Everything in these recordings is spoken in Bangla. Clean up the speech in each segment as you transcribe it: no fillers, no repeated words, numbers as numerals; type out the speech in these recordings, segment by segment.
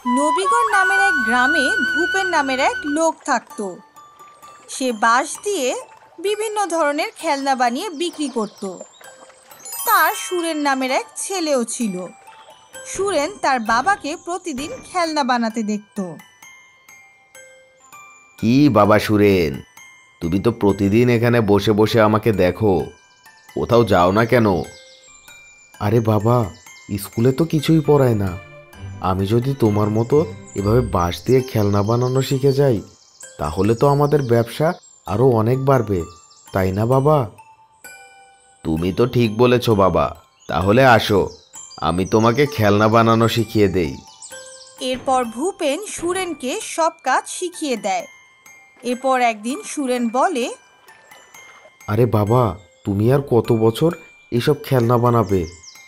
নবীগড় নামের এক গ্রামে ভূপেন নামের এক লোক থাকত। সে বাঁশ দিয়ে বিভিন্ন ধরনের খেলনা বানিয়ে বিক্রি করত। তার সুরেন নামের এক ছেলেও ছিল। সুরেন তার বাবাকে প্রতিদিন খেলনা বানাতে দেখত। কি বাবা সুরেন, তুমি তো প্রতিদিন এখানে বসে বসে আমাকে দেখো, কোথাও যাও না কেন? আরে বাবা, স্কুলে তো কিছুই পড়ায় না। আমি যদি তোমার মতো এভাবে বাঁশ দিয়ে খেলনা বানানো শিখে যাই, তাহলে তো আমাদের ব্যবসা আরো অনেক বাড়বে, তাই না বাবা? তুমি তো ঠিক বলেছো বাবা। তাহলে আসো, আমি তোমাকে খেলনা বানানো শিখিয়ে দেই। এরপর ভূপেন সুরেনকে সব কাজ শিখিয়ে দেয়। এরপর একদিন সুরেন বলে, আরে বাবা, তুমি আর কত বছর এসব খেলনা বানাবে?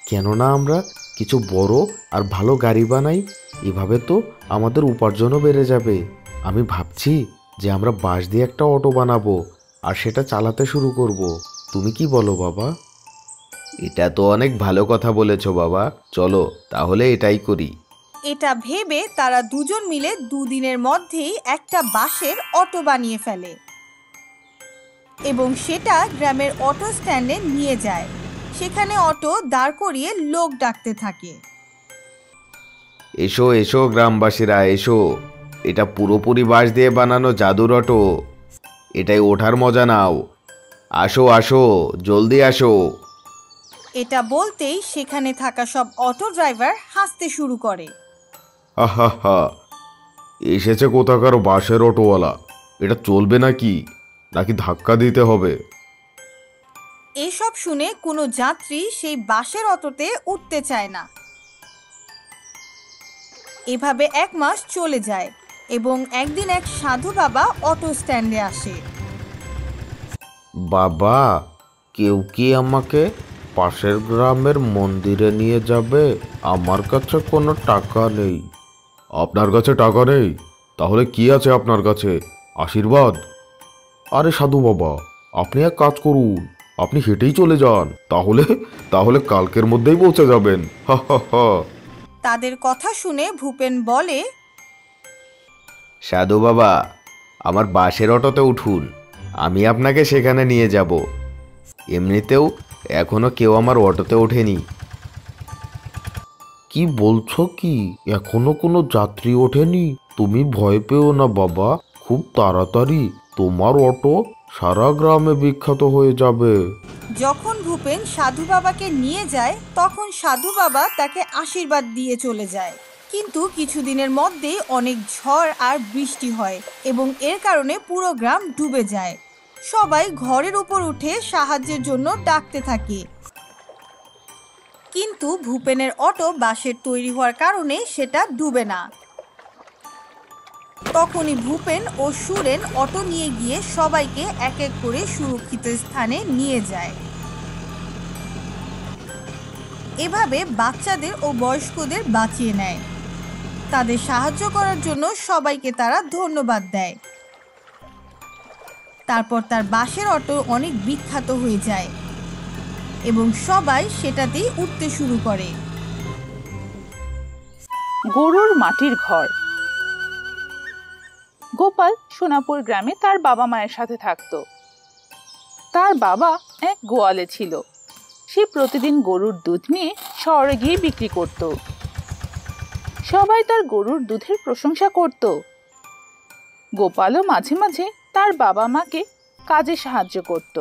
কেননা আমরা কিছু বড় আর ভালো গাড়ি বানাই, এভাবে তো আমাদের উপার্জনও বেড়ে যাবে। আমি ভাবছি যে আমরা বাঁশ দিয়ে একটা অটো বানাবো আর সেটা চালাতে শুরু করব। তুমি কি বলো বাবা? এটা তো অনেক ভালো কথা বলেছো বাবা, চলো তাহলে এটাই করি। এটা ভেবে তারা দুজন মিলে দুদিনের মধ্যেই একটা বাঁশের অটো বানিয়ে ফেলে এবং সেটা গ্রামের অটো স্ট্যান্ডে নিয়ে যায়। সেখানে অটো দাঁড় করিয়ে লোক ডাকতে থাকে। এসো এসো গ্রামবাসীরা এসো, এটা পুরোপুরি বাঁশ দিয়ে বানানো জাদুর অটো, এটাই ওঠার মজা নাও। আসো আসো, জলদি আসো। এটা বলতেই সেখানে থাকা সব অটো ড্রাইভার হাসতে শুরু করে। হা হা হা, এসেছে কোথাকার বাঁশের অটোওয়ালা, এটা চলবে নাকি নাকি ধাক্কা দিতে হবে? এসব শুনে কোনো যাত্রী সেই বাসের অটোতে উঠতে চায় না। এভাবে 1 মাস চলে যায় এবং একদিন এক সাধু বাবা অটো স্ট্যান্ডে আসে। বাবা, কেউ কি আমাকে পাশের গ্রামের মন্দিরে নিয়ে যাবে? আমার কাছে কোনো টাকা নেই। আপনার কাছে টাকা নেই? তাহলে কি আছে আপনার কাছে? আশীর্বাদ? আরে সাধু বাবা, আপনি এক কাজ করুন, আপনি হেঁটেই চলে যান, তাহলে তাহলে কালকের মধ্যেই পৌঁছে যাবেন। হা হা হা। তাদের কথা শুনে ভূপেন বলে, সাধু বাবা, আমার বাসের অটোতে উঠুন, আমি আপনাকে সেখানে নিয়ে যাব। এমনিতেও এখনো কেউ আমার অটোতে ওঠেনি। কি বলছো কি? এখনো কোনো যাত্রী ওঠেনি? তুমি ভয় পেও না বাবা, খুব তাড়াতাড়ি তোমার অটো সারা গ্রামে বিখ্যাত হয়ে যাবে। যখন ভূপেন সাধু বাবাকে নিয়ে যায় তখন সাধু বাবা তাকে আশীর্বাদ দিয়ে চলে যায়। কিন্তু কিছুদিনের মধ্যেই অনেক ঝড় আর বৃষ্টি হয় এবং এর কারণে পুরো গ্রাম ডুবে যায়। সবাই ঘরের উপর উঠে সাহায্যের জন্য ডাকতে থাকে, কিন্তু ভূপেনের অটো বাঁশের তৈরি হওয়ার কারণে সেটা ডুবে না। তখনই ভূপেন ও সুরেন অটো নিয়ে গিয়ে সবাইকে এক এক করে সুরক্ষিত স্থানে নিয়ে যায়। এভাবে বাচ্চাদের ও বয়স্কদের বাঁচিয়ে নেয়। তাদের সাহায্য করার জন্য সবাইকে তারা ধন্যবাদ দেয়। তারপর তার বাঁশের অটো অনেক বিখ্যাত হয়ে যায় এবং সবাই সেটাতেই উঠতে শুরু করে। গরুর মাটির ঘর। গোপাল সোনাপুর গ্রামে তার বাবা মায়ের সাথে থাকতো। তার বাবা এক গোয়ালে ছিল। সে প্রতিদিন গরুর দুধ নিয়ে শহরে গিয়ে বিক্রি করত। সবাই তার গরুর দুধের প্রশংসা করত। গোপালও মাঝে মাঝে তার বাবা মাকে কাজে সাহায্য করত।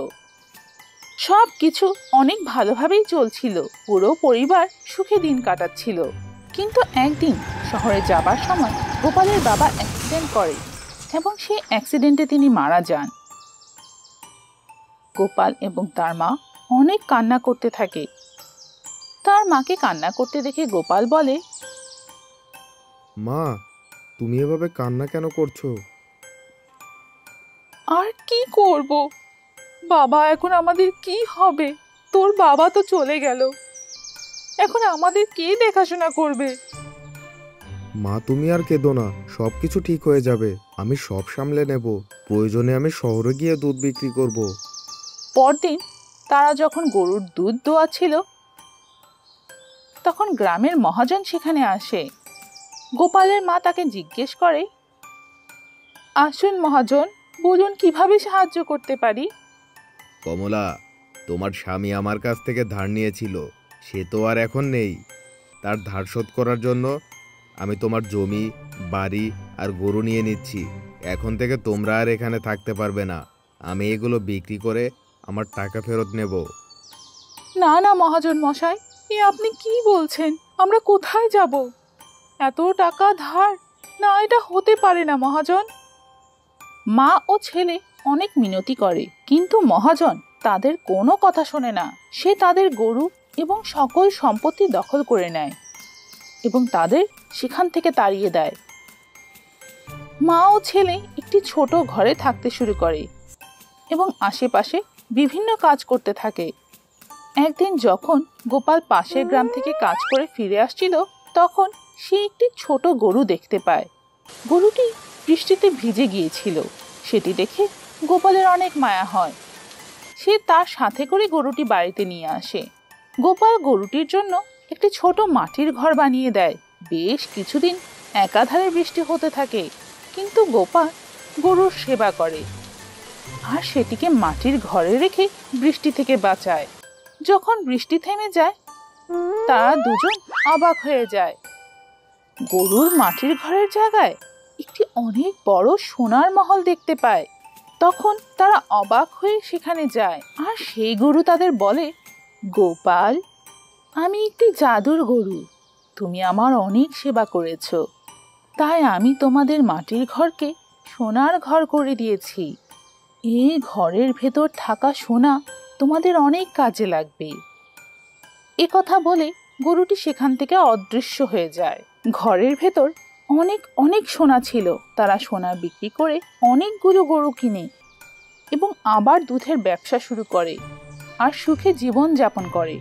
সব কিছু অনেক ভালোভাবেই চলছিল, পুরো পরিবার সুখে দিন কাটাচ্ছিল। কিন্তু একদিন শহরে যাবার সময় গোপালের বাবা অ্যাক্সিডেন্ট করে এবং সেই অ্যাক্সিডেন্টে তিনি মারা যান। গোপাল এবং তার মা অনেক কান্না করতে থাকে। তার মাকে কান্না করতে দেখে গোপাল বলে, মা, তুমি এভাবে কান্না কেন করছো? আর কি করব বাবা, এখন আমাদের কি হবে? তোর বাবা তো চলে গেল, এখন আমাদের কে দেখাশোনা করবে? মা, তুমি আর কেঁদো না, সবকিছু ঠিক হয়ে যাবে। আমি সব সামলে নেব। প্রয়োজনে আমি শহরে গিয়ে দুধ বিক্রি করব। পরদিন তারা যখন গরুর দুধ দোয়াচ্ছিল তখন গ্রামের মহাজন সেখানে আসে। গোপালের মা তাকে জিজ্ঞেস করে, আসুন মহাজন, বলুন কিভাবে সাহায্য করতে পারি। কমলা, তোমার স্বামী আমার কাছ থেকে ধার নিয়েছিল, সে তো আর এখন নেই। তার ধার শোধ করার জন্য আমি তোমার জমি, বাড়ি আর গরু নিয়ে নিচ্ছি। এখন থেকে তোমরা আর এখানে থাকতে পারবে না। আমি এগুলো বিক্রি করে আমার টাকা ফেরত নেব। না না মহাজন মশাই, এ আপনি কি বলছেন? আমরা কোথায় যাব? এত টাকা ধার? না, এটা হতে পারে না মহাজন। মা ও ছেলে অনেক মিনতি করে, কিন্তু মহাজন তাদের কোনো কথা শোনে না। সে তাদের গরু এবং সকল সম্পত্তি দখল করে নেয় এবং তাদের সেখান থেকে তাড়িয়ে দেয়। মা ও ছেলে একটি ছোট ঘরে থাকতে শুরু করে এবং আশেপাশে বিভিন্ন কাজ করতে থাকে। একদিন যখন গোপাল পাশের গ্রাম থেকে কাজ করে ফিরে আসছিল, তখন সে একটি ছোট গরু দেখতে পায়। গরুটি বৃষ্টিতে ভিজে গিয়েছিল। সেটি দেখে গোপালের অনেক মায়া হয়। সে তার সাথে করে গরুটি বাড়িতে নিয়ে আসে। গোপাল গরুটির জন্য একটি ছোট মাটির ঘর বানিয়ে দেয়। বেশ কিছুদিন একাধারে বৃষ্টি হতে থাকে, কিন্তু গোপাল গরুর সেবা করে আর সেটিকে মাটির ঘরে রেখে বৃষ্টি থেকে বাঁচায়। যখন বৃষ্টি থেমে যায়, তারা দুজন অবাক হয়ে যায়। গরুর মাটির ঘরের জায়গায় একটি অনেক বড় সোনার মহল দেখতে পায়। তখন তারা অবাক হয়ে সেখানে যায় আর সেই গরু তাদের বলে, গোপাল, আমি একটি জাদুর গরু। তুমি আমার অনেক সেবা করেছ, তাই আমি তোমাদের মাটির ঘরকে সোনার ঘর করে দিয়েছি। এই ঘরের ভেতর থাকা সোনা তোমাদের অনেক কাজে লাগবে। এ কথা বলে গরুটি সেখান থেকে অদৃশ্য হয়ে যায়। ঘরের ভেতর অনেক অনেক সোনা ছিল। তারা সোনা বিক্রি করে অনেকগুলো গরু কিনে এবং আবার দুধের ব্যবসা শুরু করে আর সুখে জীবন যাপন করে।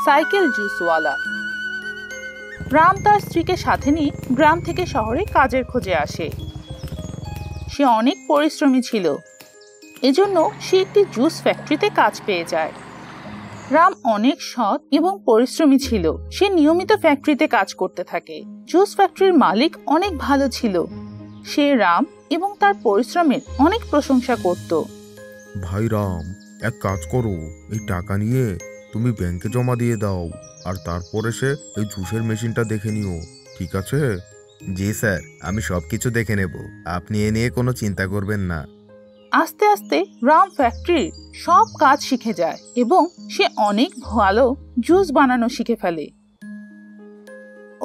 সাইকেল জুসওয়ালা। রাম তার স্ত্রীকে সাথে নিয়ে গ্রাম থেকে শহরে কাজের খোঁজে আসে। সে অনেক পরিশ্রমী ছিল, এজন্য সে একটি জুস ফ্যাক্টরিতে কাজ পেয়ে যায়। রাম অনেক সৎ এবং পরিশ্রমী ছিল। সে নিয়মিত ফ্যাক্টরিতে কাজ করতে থাকে। জুস ফ্যাক্টরির মালিক অনেক ভালো ছিল। সে রাম এবং তার পরিশ্রমের অনেক প্রশংসা করত। ভাই রাম, এক কাজ করো, এই টাকা নিয়ে তুমি ব্যাংকে জমা দিয়ে দাও, আর তারপরে সে এই জুসের মেশিনটা দেখে নিও, ঠিক আছে? জি স্যার, আমি সবকিছু দেখে নেব, আপনি এ নিয়ে কোনো চিন্তা করবেন না। আস্তে আস্তে রাম ফ্যাক্টরির সব কাজ শিখে যায় এবং সে অনেক ভালো জুস বানানো শিখে ফেলে।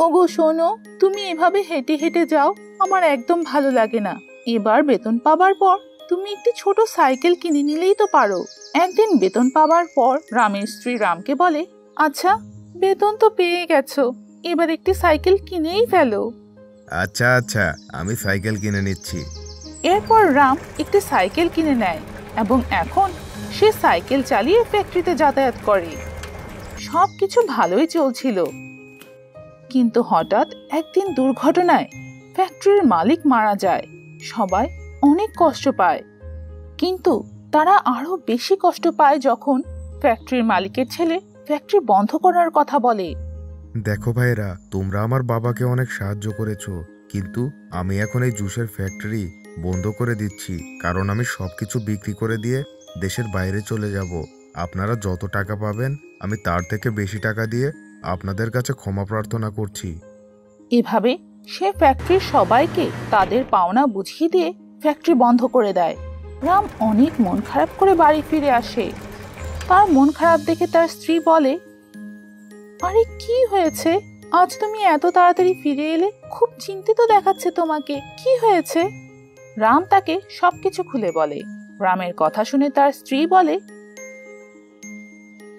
ওগো শোনো, তুমি এভাবে হেঁটে হেঁটে যাও, আমার একদম ভালো লাগে না। এবার বেতন পাবার পর তুমি একটি ছোট সাইকেল কিনে নিলেই তো পারো। একদিন বেতন পাবার পর রামের স্ত্রী রামকে বলে, আচ্ছা, বেতন তো পেয়ে গেছো, এবার একটি সাইকেল কিনেই ফেলো। আচ্ছা আচ্ছা, আমি সাইকেল কিনে নিচ্ছি। এরপর রাম একটি সাইকেল কিনে নেয় এবং এখন সে সাইকেল চালিয়ে ফ্যাক্টরিতে যাতায়াত করে। সবকিছু ভালোই চলছিল, কিন্তু হঠাৎ একদিন দুর্ঘটনায় ফ্যাক্টরির মালিক মারা যায়। সবাই অনেক কষ্ট পায়, কিন্তু তারা আরো বেশি কষ্ট পায় যখন ফ্যাক্টরির মালিকের ছেলে ফ্যাক্টরি বন্ধ করার কথা বলে। দেখো ভাইরা, তোমরা আমার বাবাকে অনেক সাহায্য করেছো, কিন্তু আমি এখন এই জুসের ফ্যাক্টরি বন্ধ করে দিচ্ছি, কারণ আমি সবকিছু বিক্রি করে দিয়ে দেশের বাইরে চলে যাব। আপনারা যত টাকা পাবেন আমি তার থেকে বেশি টাকা দিয়ে আপনাদের কাছে ক্ষমা প্রার্থনা করছি। এভাবে সে ফ্যাক্টরির সবাইকে তাদের পাওনা বুঝিয়ে দিয়ে ফ্যাক্টরি বন্ধ করে দেয়। রাম অনেক মন খারাপ করে বাড়ি ফিরে আসে। তার মন খারাপ দেখে তার স্ত্রী বলে, আরে কি হয়েছে, আজ তুমি এত তাড়াতাড়ি ফিরে এলে? খুব চিন্তিত দেখাচ্ছে তোমাকে, কি হয়েছে? রাম তাকে সবকিছু খুলে বলে। রামের কথা শুনে তার স্ত্রী বলে,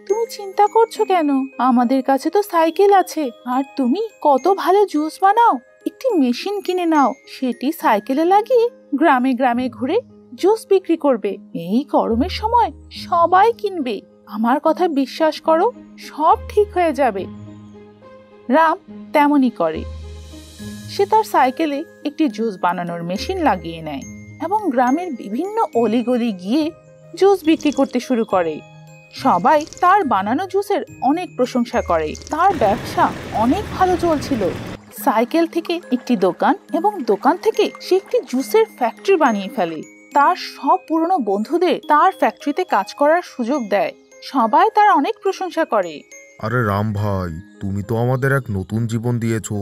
তুমি চিন্তা করছো কেন? আমাদের কাছে তো সাইকেল আছে, আর তুমি কত ভালো জুস বানাও। একটি মেশিন কিনে নাও, সেটি সাইকেলে লাগিয়ে গ্রামে গ্রামে ঘুরে জুস বিক্রি করবে। এই গরমের সময় সবাই কিনবে। আমার কথা বিশ্বাস করো, সব ঠিক হয়ে যাবে। রাম তেমনই করে। সে তার সাইকেলে একটি জুস বানানোর মেশিন লাগিয়ে নেয় এবং গ্রামের বিভিন্ন অলিগলি গিয়ে জুস বিক্রি করতে শুরু করে। সবাই তার বানানো জুসের অনেক প্রশংসা করে। তার ব্যবসা অনেক ভালো চলছিল। সাইকেল থেকে একটি দোকান এবং দোকান থেকে সে একটি জুসের ফ্যাক্টরি বানিয়ে ফেলে। তার সব পুরনো বন্ধুদের তার ফ্যাক্টরিতে কাজ করার সুযোগ দেয়। সবাই তার অনেক প্রশংসা করে। আরে রাম ভাই, তুমি তো আমাদের এক নতুন জীবন দিয়েছো।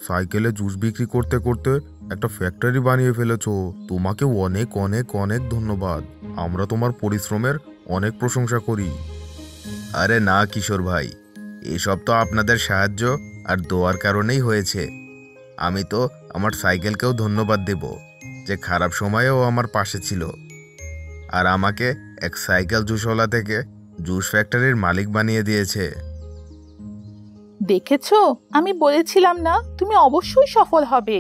সাইকেলে জুস বিক্রি করতে করতে একটা ফ্যাক্টরি বানিয়ে ফেলেছো। তোমাকে অনেক অনেক অনেক ধন্যবাদ। আমরা তোমার পরিশ্রমের অনেক প্রশংসা করি। আরে না কিশোর ভাই, এসব তো আপনাদের সাহায্য আর দোয়ার কারণেই হয়েছে। আমি তো আমার সাইকেলকেও ধন্যবাদ দেব, যে খারাপ সময়েও আমার পাশে ছিল আর আমাকে এক সাইকেল জুসওয়ালা থেকে জুস ফ্যাক্টরির মালিক বানিয়ে দিয়েছে। দেখেছো, আমি বলেছিলাম না তুমি অবশ্যই সফল হবে।